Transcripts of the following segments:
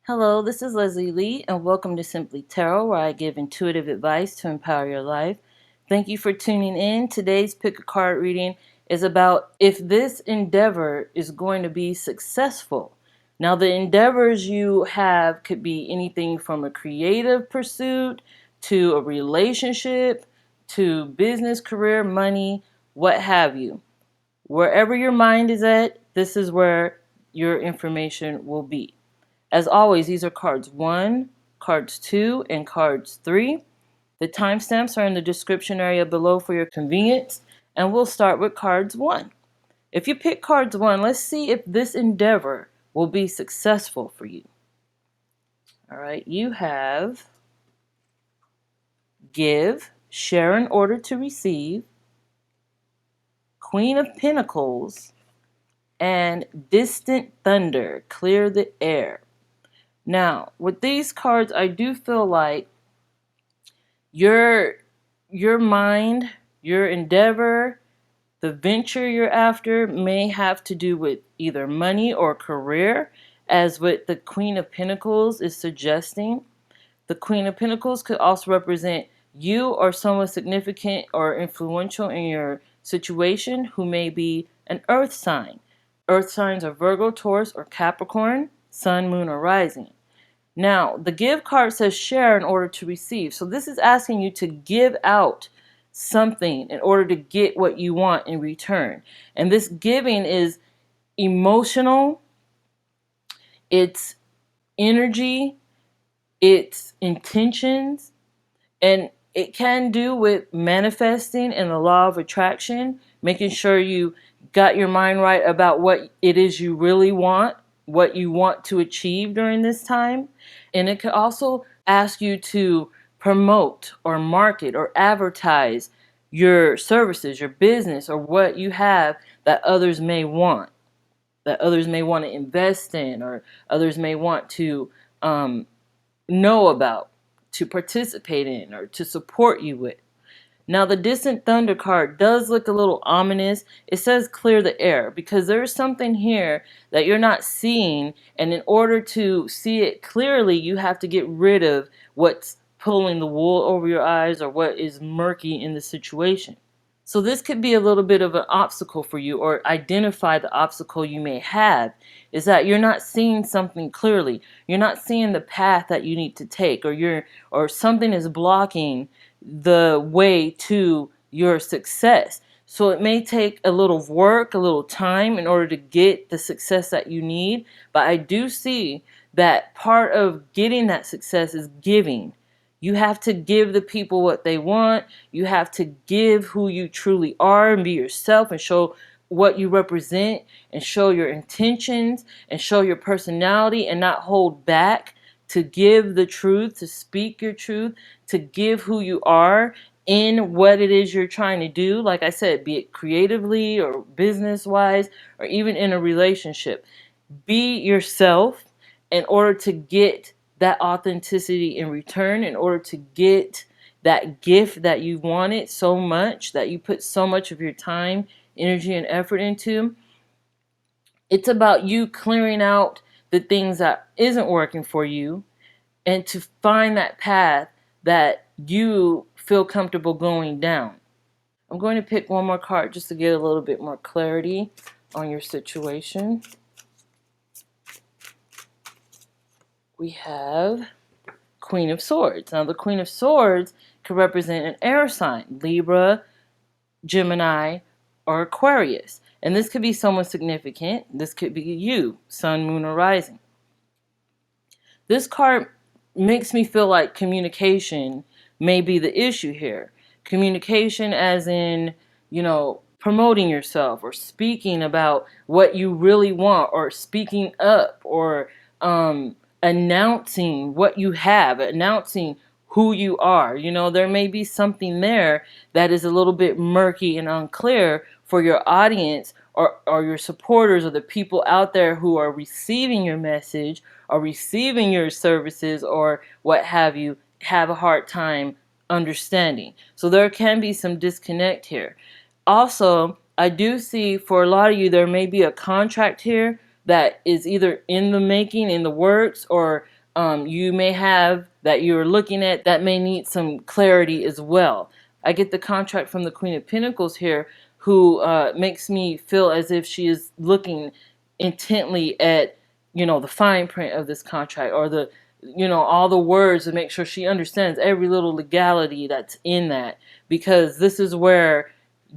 Hello, this is Leslie Lee, and welcome to Simplee Tarot, where I give intuitive advice to empower your life. Thank you for tuning in. Today's pick a card reading is about if this endeavor is going to be successful. Now, the endeavors you have could be anything from a creative pursuit to a relationship to business, career, money, what have you. Wherever your mind is at, this is where your information will be. As always, these are cards 1, cards 2, and cards 3. The timestamps are in the description area below for your convenience, and we'll start with cards 1. If you pick cards 1, let's see if this endeavor will be successful for you. All right, you have give, share in order to receive, Queen of Pentacles, and distant thunder, clear the air. Now, with these cards, I do feel like your mind, your endeavor, the venture you're after may have to do with either money or career, as what the Queen of Pentacles is suggesting. The Queen of Pentacles could also represent you or someone significant or influential in your situation who may be an earth sign. Earth signs are Virgo, Taurus, or Capricorn, Sun, Moon, or Rising. Now, the give card says share in order to receive. So this is asking you to give out something in order to get what you want in return. And this giving is emotional, it's energy, it's intentions, and it can do with manifesting and the law of attraction, making sure you got your mind right about what it is you really want, what you want to achieve during this time. And it could also ask you to promote or market or advertise your services, your business, or what you have that others may want, to invest in, or others may want to know about, to participate in, or to support you with. Now, the distant thunder card does look a little ominous. It says clear the air because there's something here that you're not seeing, and in order to see it clearly, you have to get rid of what's pulling the wool over your eyes or what is murky in the situation. So this could be a little bit of an obstacle for you, or identify the obstacle you may have, is that you're not seeing something clearly. You're not seeing the path that you need to take, or something is blocking the way to your success. So it may take a little work, a little time in order to get the success that you need. But I do see that part of getting that success is giving. You have to give the people what they want. You have to give who you truly are and be yourself and show what you represent and show your intentions and show your personality and not hold back, to give the truth, to speak your truth, to give who you are in what it is you're trying to do. Like I said, be it creatively or business wise or even in a relationship. Be yourself in order to get that authenticity in return, in order to get that gift that you wanted so much, that you put so much of your time, energy, and effort into. It's about you clearing out the things that isn't working for you and to find that path that you feel comfortable going down. I'm going to pick one more card just to get a little bit more clarity on your situation. We have Queen of Swords. Now, the Queen of Swords could represent an air sign, Libra, Gemini, or Aquarius. And this could be someone significant. This could be you, Sun, Moon, or Rising. This card makes me feel like communication may be the issue here. Communication as in, promoting yourself or speaking about what you really want, or speaking up, or announcing what you have, announcing who you are. There may be something there that is a little bit murky and unclear for your audience, or your supporters, or the people out there who are receiving your message or receiving your services or what have you, have a hard time understanding. So there can be some disconnect here. Also, I do see for a lot of you, there may be a contract here that is either in the making, in the works, or you may have that you're looking at that may need some clarity as well. I get the contract from the Queen of Pentacles here, who makes me feel as if she is looking intently at, the fine print of this contract, or the, all the words, to make sure she understands every little legality that's in that, because this is where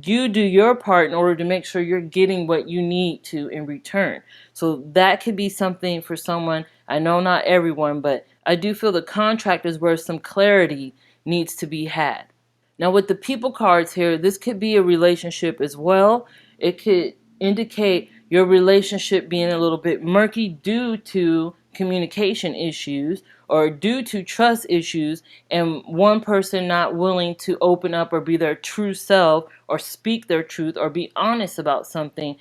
you do your part in order to make sure you're getting what you need to in return. So that could be something for someone. I know not everyone, but I do feel the contract is where some clarity needs to be had. Now, with the people cards here, this could be a relationship as well. It could indicate your relationship being a little bit murky due to communication issues or due to trust issues, and one person not willing to open up or be their true self or speak their truth or be honest about something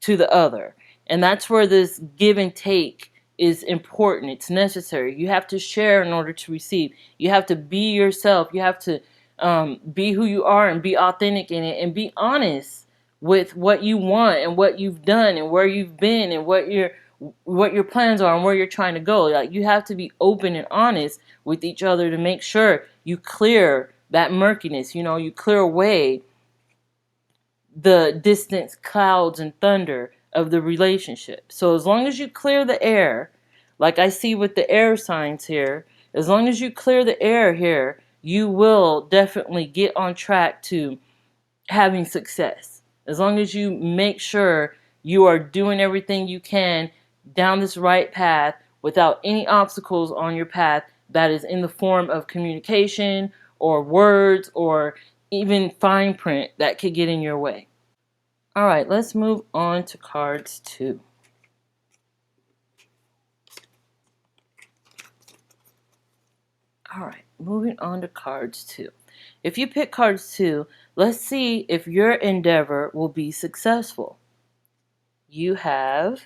to the other. And that's where this give and take is important. It's necessary. You have to share in order to receive. You have to be yourself. You have to be who you are and be authentic in it and be honest with what you want and what you've done and where you've been and what your plans are and where you're trying to go. Like, you have to be open and honest with each other to make sure you clear that murkiness. You clear away the distance, clouds, and thunder of the relationship. So as long as you clear the air, like I see with the air signs here, as long as you clear the air here, you will definitely get on track to having success. As long as you make sure you are doing everything you can down this right path without any obstacles on your path that is in the form of communication or words or even fine print that could get in your way. All right, let's move on to cards 2. All right, moving on to cards 2. If you pick cards 2, let's see if your endeavor will be successful. You have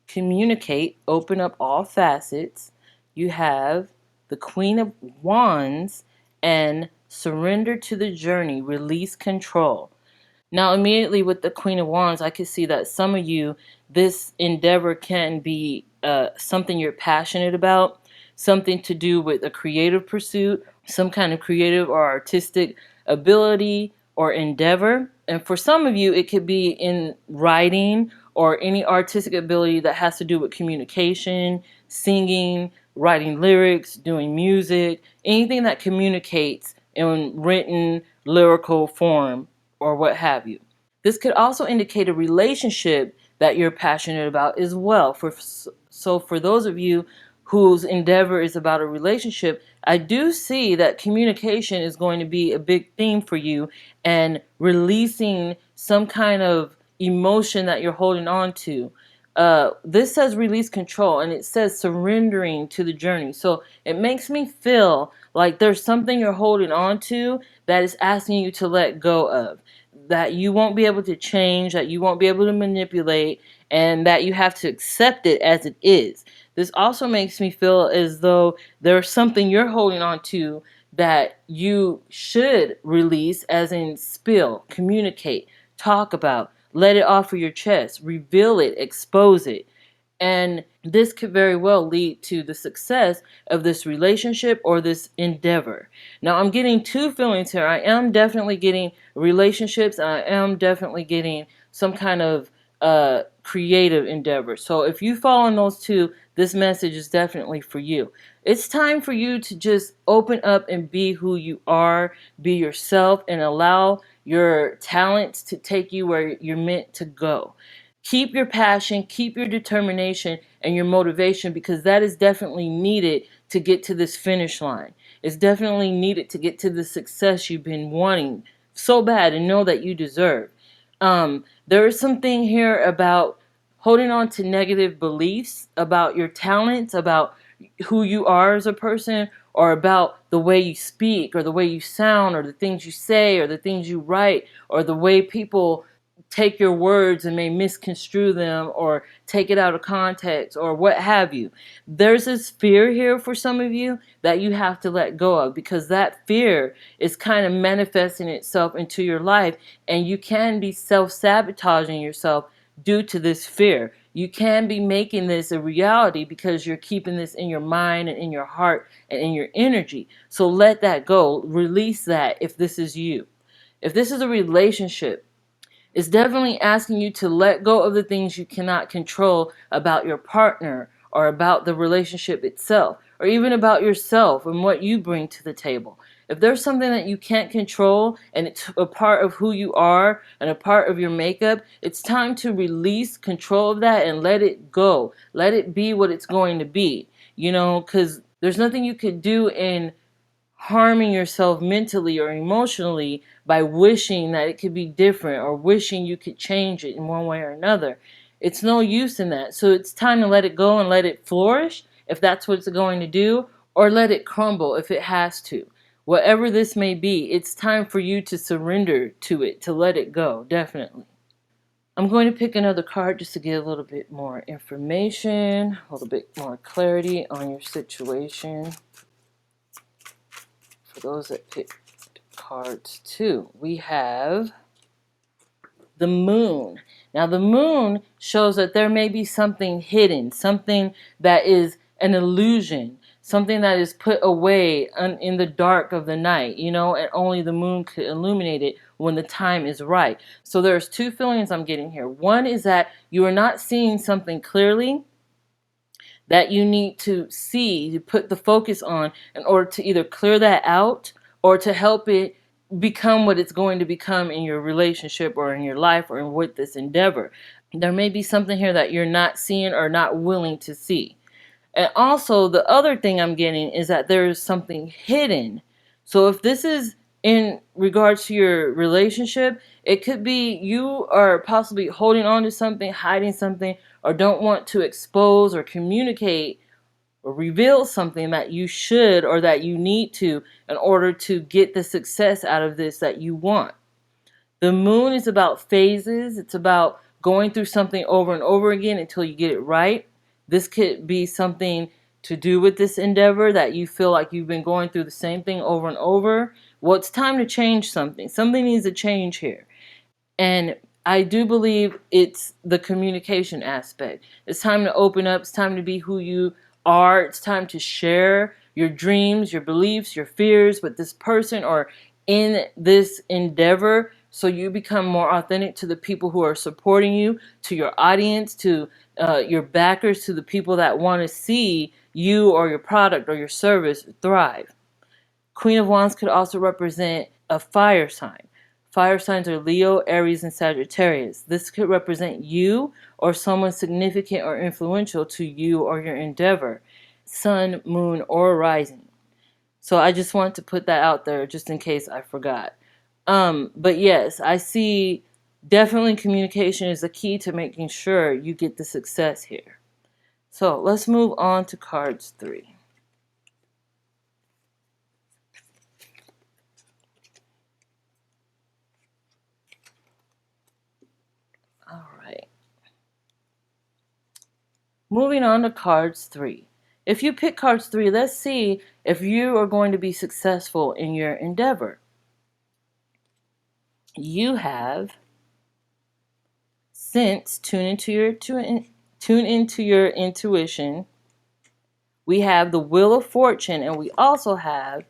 communicate, open up all facets. You have the Queen of Wands and surrender to the journey, release control. Now, immediately with the Queen of Wands, I can see that some of you, this endeavor can be something you're passionate about, something to do with a creative pursuit, some kind of creative or artistic ability or endeavor. And for some of you, it could be in writing or any artistic ability that has to do with communication, singing, writing lyrics, doing music, anything that communicates in written, lyrical form or what have you. This could also indicate a relationship that you're passionate about as well. So for those of you whose endeavor is about a relationship, I do see that communication is going to be a big theme for you, and releasing some kind of emotion that you're holding on to. This says release control, and it says surrendering to the journey. So it makes me feel like there's something you're holding on to that is asking you to let go of, that you won't be able to change, that you won't be able to manipulate, and that you have to accept it as it is. This also makes me feel as though there's something you're holding on to that you should release, as in spill, communicate, talk about, let it off of your chest, reveal it, expose it. And this could very well lead to the success of this relationship or this endeavor. Now, I'm getting two feelings here. I am definitely getting relationships, and I am definitely getting some kind of creative endeavor. So if you fall on those two, this message is definitely for you. It's time for you to just open up and be who you are, be yourself, and allow your talents to take you where you're meant to go. Keep your passion, keep your determination and your motivation, because that is definitely needed to get to this finish line. It's definitely needed to get to the success you've been wanting so bad and know that you deserve. There is something here about holding on to negative beliefs about your talents, about who you are as a person, or about the way you speak or the way you sound or the things you say or the things you write or the way people take your words and may misconstrue them or take it out of context or what have you. There's this fear here for some of you that you have to let go of, because that fear is kind of manifesting itself into your life, and you can be self-sabotaging yourself due to this fear. You can be making this a reality because you're keeping this in your mind and in your heart and in your energy. So let that go. Release that if this is you. If this is a relationship, it's definitely asking you to let go of the things you cannot control about your partner or about the relationship itself, or even about yourself and what you bring to the table. If there's something that you can't control and it's a part of who you are and a part of your makeup, it's time to release control of that and let it go. Let it be what it's going to be, because there's nothing you could do in harming yourself mentally or emotionally by wishing that it could be different or wishing you could change it in one way or another. It's no use in that. So it's time to let it go and let it flourish if that's what it's going to do, or let it crumble if it has to. Whatever this may be, it's time for you to surrender to it, to let it go, definitely. I'm going to pick another card just to get a little bit more information, a little bit more clarity on your situation. For those that pick cards 2, we have the Moon. Now the Moon shows that there may be something hidden, something that is an illusion, something that is put away in the dark of the night, and only the moon could illuminate it when the time is right. So there's 2 feelings I'm getting here. One is that you are not seeing something clearly that you need to see, to put the focus on in order to either clear that out or to help it become what it's going to become in your relationship or in your life or in with this endeavor. There may be something here that you're not seeing or not willing to see. And also the other thing I'm getting is that there is something hidden. So if this is in regards to your relationship, it could be you are possibly holding on to something, hiding something, or don't want to expose or communicate or reveal something that you should or that you need to in order to get the success out of this that you want. The Moon is about phases. It's about going through something over and over again until you get it right. This could be something to do with this endeavor that you feel like you've been going through the same thing over and over. Well, it's time to change something. Something needs to change here. And I do believe it's the communication aspect. It's time to open up. It's time to be who you are. It's time to share your dreams, your beliefs, your fears with this person or in this endeavor, so you become more authentic to the people who are supporting you, to your audience, to your backers, to the people that want to see you or your product or your service thrive. Queen of Wands could also represent a fire sign. Fire signs are Leo, Aries, and Sagittarius. This could represent you or someone significant or influential to you or your endeavor. Sun, moon, or rising. So I just want to put that out there just in case I forgot. But yes, I see definitely communication is the key to making sure you get the success here. So let's move on to cards 3. All right. Moving on to cards 3. If you pick cards 3, let's see if you are going to be successful in your endeavor. You have Sense, tune into your intuition. We have the Wheel of Fortune, and we also have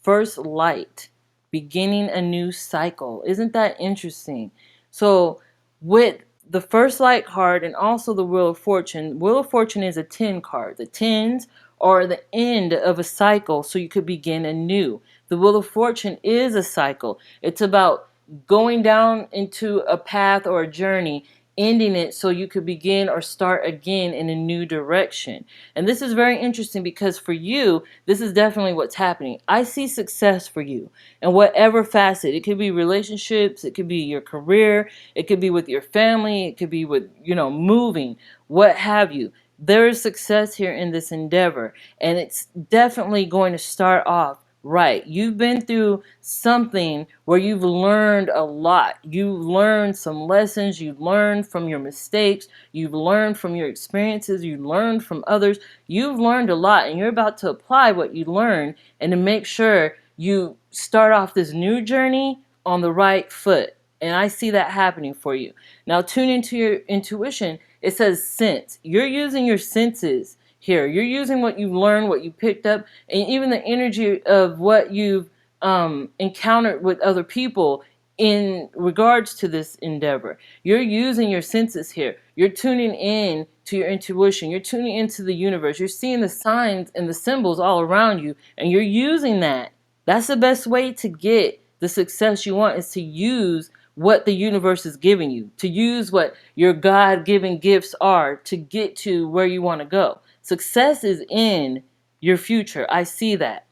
First Light, beginning a new cycle. Isn't that interesting? So with the First Light card and also the Wheel of Fortune is a 10 card. The 10s are the end of a cycle, so you could begin anew. The Wheel of Fortune is a cycle. It's about going down into a path or a journey, ending it so you could begin or start again in a new direction. And this is very interesting because for you, this is definitely what's happening. I see success for you in whatever facet. It could be relationships, it could be your career, it could be with your family, it could be with, moving, what have you. There is success here in this endeavor, and it's definitely going to start off right. You've been through something where you've learned a lot. You've learned some lessons. You've learned from your mistakes. You've learned from your experiences. You've learned from others. You've learned a lot, and you're about to apply what you learned and to make sure you start off this new journey on the right foot. And I see that happening for you. Now tune into your intuition. It says sense. You're using your senses here. You're using what you've learned, what you picked up, and even the energy of what you've encountered with other people in regards to this endeavor. You're using your senses here. You're tuning in to your intuition. You're tuning into the universe. You're seeing the signs and the symbols all around you, and you're using that. That's the best way to get the success you want, is to use what the universe is giving you, to use what your God-given gifts are to get to where you want to go. Success is in your future. I see that.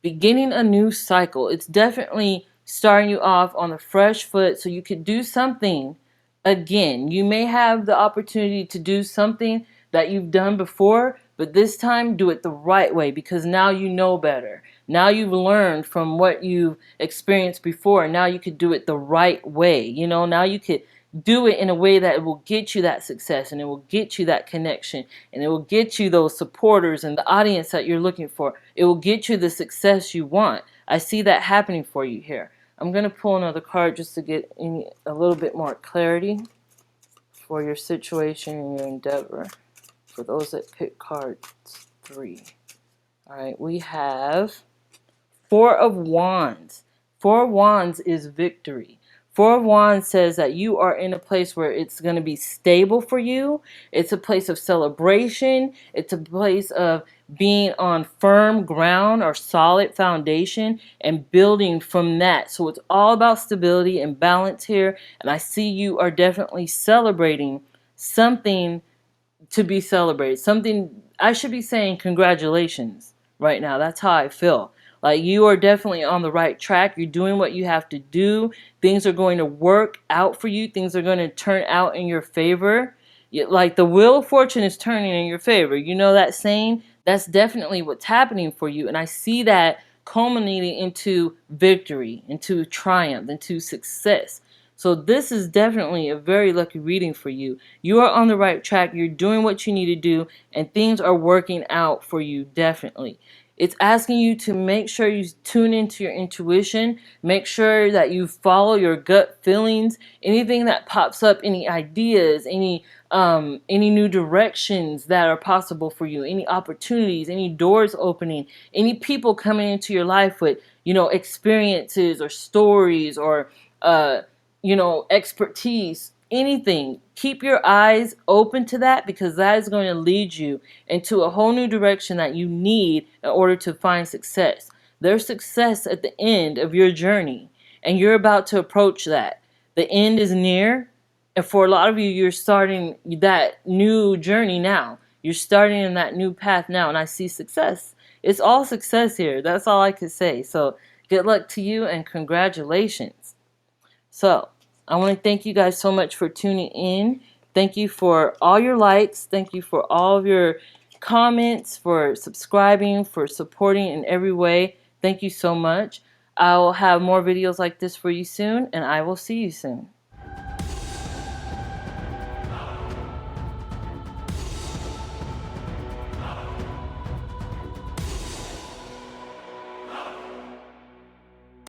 Beginning a new cycle. It's definitely starting you off on a fresh foot so you could do something again. You may have the opportunity to do something that you've done before, but this time do it the right way, because now you know better. Now you've learned from what you've experienced before, and now you could do it the right way. You know, now you could do it in a way that will get you that success, and it will get you that connection, and it will get you those supporters and the audience that you're looking for. It will get you the success you want. I see that happening for you here. I'm going to pull another card just to get a little bit more clarity for your situation and your endeavor. For those that pick cards 3. All right, we have 4 of Wands. 4 of Wands is victory. 4 of Wands says that you are in a place where it's going to be stable for you. It's a place of celebration. It's a place of being on firm ground or solid foundation and building from that. So it's all about stability and balance here. And I see you are definitely celebrating something to be celebrated. Something, I should be saying congratulations right now. That's how I feel. Like, you are definitely on the right track. You're doing what you have to do. Things are going to work out for you. Things are going to turn out in your favor. Like, the wheel of fortune is turning in your favor. You know that saying? That's definitely what's happening for you. And I see that culminating into victory, into triumph, into success. So this is definitely a very lucky reading for you. You are on the right track. You're doing what you need to do, and things are working out for you, definitely. It's asking you to make sure you tune into your intuition. Make sure that you follow your gut feelings. Anything that pops up, any ideas, any new directions that are possible for you, any opportunities, any doors opening, any people coming into your life with, experiences or stories or, expertise, anything. Keep your eyes open to that, because that is going to lead you into a whole new direction that you need in order to find success. There's success at the end of your journey, and you're about to approach that. The end is near, and for a lot of you, you're starting that new journey now. You're starting in that new path now, and I see success. It's all success here. That's all I could say. So good luck to you, and congratulations. So I want to thank you guys so much for tuning in. Thank you for all your likes. Thank you for all of your comments, for subscribing, for supporting in every way. Thank you so much. I will have more videos like this for you soon, and I will see you soon.